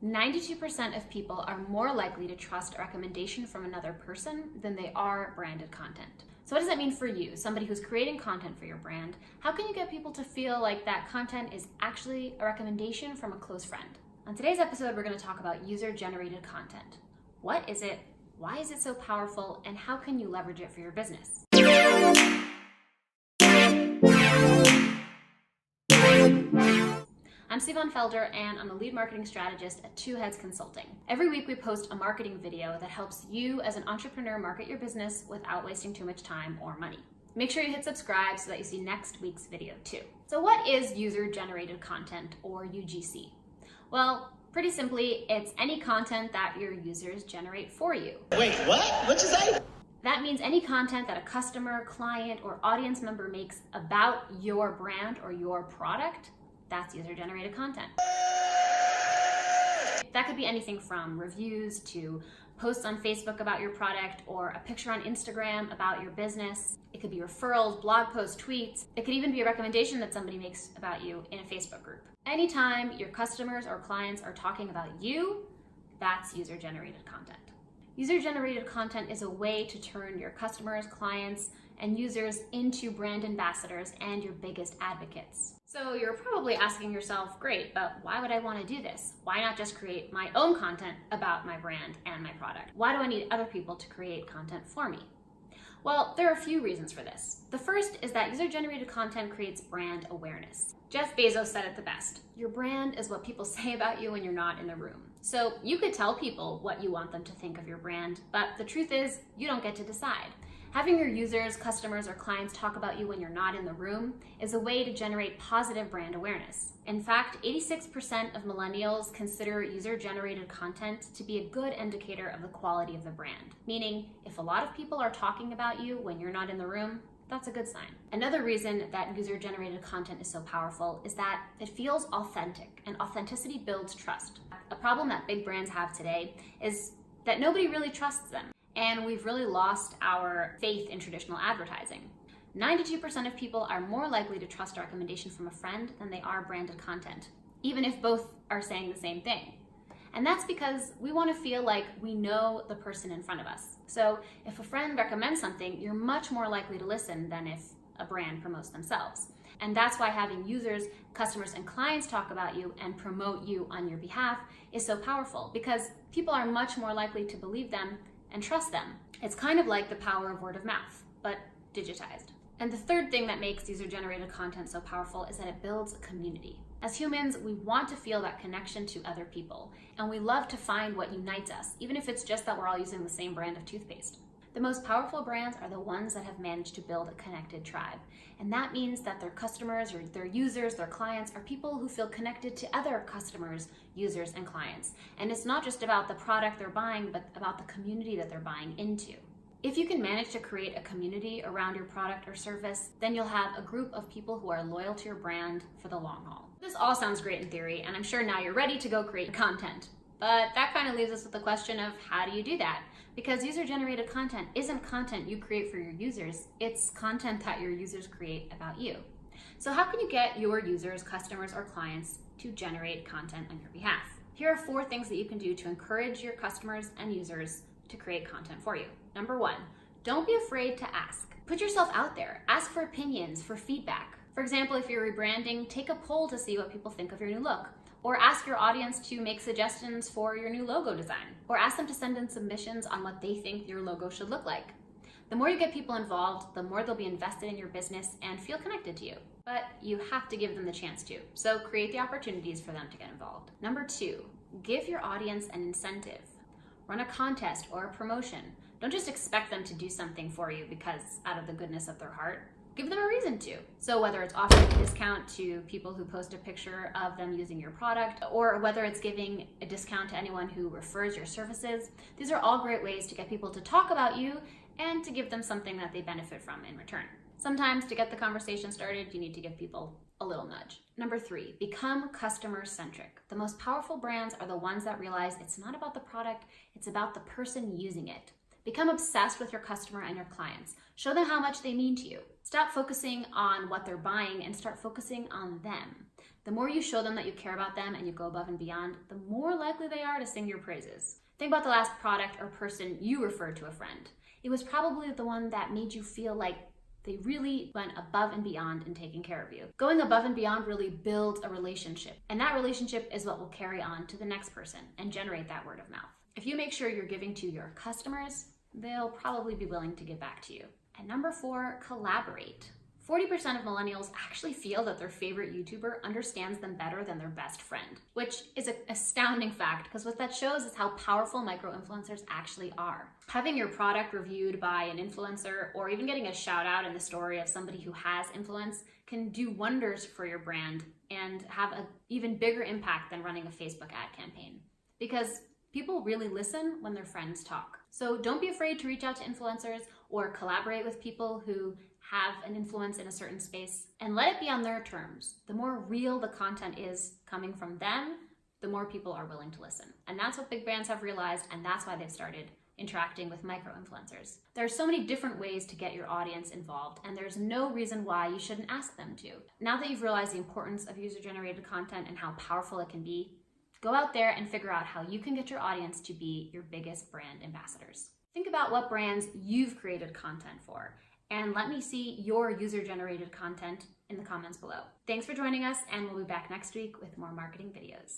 92% of people are more likely to trust a recommendation from another person than they are branded content. So what does that mean for you, somebody who's creating content for your brand? How can you get people to feel like that content is actually a recommendation from a close friend? On today's episode, we're going to talk about user-generated content. What is it? Why is it so powerful? And how can you leverage it for your business? I'm Sivan Felder, and I'm a lead marketing strategist at Two Heads Consulting. Every week we post a marketing video that helps you as an entrepreneur market your business without wasting too much time or money. Make sure you hit subscribe so that you see next week's video too. So what is user-generated content, or UGC? Well, pretty simply, it's any content that your users generate for you. Wait, what? What'd you say? That means any content that a customer, client, or audience member makes about your brand or your product. That's user-generated content. That could be anything from reviews to posts on Facebook about your product or a picture on Instagram about your business. It could be referrals, blog posts, tweets. It could even be a recommendation that somebody makes about you in a Facebook group. Anytime your customers or clients are talking about you, that's user-generated content. User-generated content is a way to turn your customers, clients, and users into brand ambassadors and your biggest advocates. So you're probably asking yourself, great, but why would I want to do this? Why not just create my own content about my brand and my product? Why do I need other people to create content for me? Well, there are a few reasons for this. The first is that user-generated content creates brand awareness. Jeff Bezos said it the best. Your brand is what people say about you when you're not in the room. So you could tell people what you want them to think of your brand, but the truth is you don't get to decide. Having your users, customers, or clients talk about you when you're not in the room is a way to generate positive brand awareness. In fact, 86% of millennials consider user-generated content to be a good indicator of the quality of the brand. Meaning, if a lot of people are talking about you when you're not in the room, that's a good sign. Another reason that user-generated content is so powerful is that it feels authentic, and authenticity builds trust. A problem that big brands have today is that nobody really trusts them. And we've really lost our faith in traditional advertising. 92% of people are more likely to trust a recommendation from a friend than they are branded content, even if both are saying the same thing. And that's because we want to feel like we know the person in front of us. So if a friend recommends something, you're much more likely to listen than if a brand promotes themselves. And that's why having users, customers, and clients talk about you and promote you on your behalf is so powerful, because people are much more likely to believe them and trust them. It's kind of like the power of word of mouth, but digitized. And the third thing that makes user-generated content so powerful is that it builds a community. As humans, we want to feel that connection to other people, and we love to find what unites us, even if it's just that we're all using the same brand of toothpaste. The most powerful brands are the ones that have managed to build a connected tribe. And that means that their customers or their users, their clients, are people who feel connected to other customers, users, and clients. And it's not just about the product they're buying, but about the community that they're buying into. If you can manage to create a community around your product or service, then you'll have a group of people who are loyal to your brand for the long haul. This all sounds great in theory, and I'm sure now you're ready to go create content. But that kind of leaves us with the question of, how do you do that? Because user-generated content isn't content you create for your users, it's content that your users create about you. So how can you get your users, customers, or clients to generate content on your behalf? Here are 4 things that you can do to encourage your customers and users to create content for you. Number 1, don't be afraid to ask. Put yourself out there. Ask for opinions, for feedback. For example, if you're rebranding, take a poll to see what people think of your new look. Or ask your audience to make suggestions for your new logo design. Or ask them to send in submissions on what they think your logo should look like. The more you get people involved, the more they'll be invested in your business and feel connected to you. But you have to give them the chance to. So create the opportunities for them to get involved. Number 2, give your audience an incentive. Run a contest or a promotion. Don't just expect them to do something for you because out of the goodness of their heart. Give them a reason to. So whether it's offering a discount to people who post a picture of them using your product, or whether it's giving a discount to anyone who refers your services, these are all great ways to get people to talk about you and to give them something that they benefit from in return. Sometimes to get the conversation started, you need to give people a little nudge. Number 3, become customer-centric. The most powerful brands are the ones that realize it's not about the product, it's about the person using it. Become obsessed with your customer and your clients. Show them how much they mean to you. Stop focusing on what they're buying and start focusing on them. The more you show them that you care about them and you go above and beyond, the more likely they are to sing your praises. Think about the last product or person you referred to a friend. It was probably the one that made you feel like they really went above and beyond in taking care of you. Going above and beyond really builds a relationship, and that relationship is what will carry on to the next person and generate that word of mouth. If you make sure you're giving to your customers, they'll probably be willing to give back to you. And number 4, collaborate. 40% of millennials actually feel that their favorite YouTuber understands them better than their best friend, which is an astounding fact because what that shows is how powerful micro-influencers actually are. Having your product reviewed by an influencer or even getting a shout out in the story of somebody who has influence can do wonders for your brand and have an even bigger impact than running a Facebook ad campaign. Because people really listen when their friends talk. So don't be afraid to reach out to influencers or collaborate with people who have an influence in a certain space and let it be on their terms. The more real the content is coming from them, the more people are willing to listen. And that's what big brands have realized, and that's why they've started interacting with micro-influencers. There are so many different ways to get your audience involved, and there's no reason why you shouldn't ask them to. Now that you've realized the importance of user-generated content and how powerful it can be, go out there and figure out how you can get your audience to be your biggest brand ambassadors. Think about what brands you've created content for, and let me see your user-generated content in the comments below. Thanks for joining us, and we'll be back next week with more marketing videos.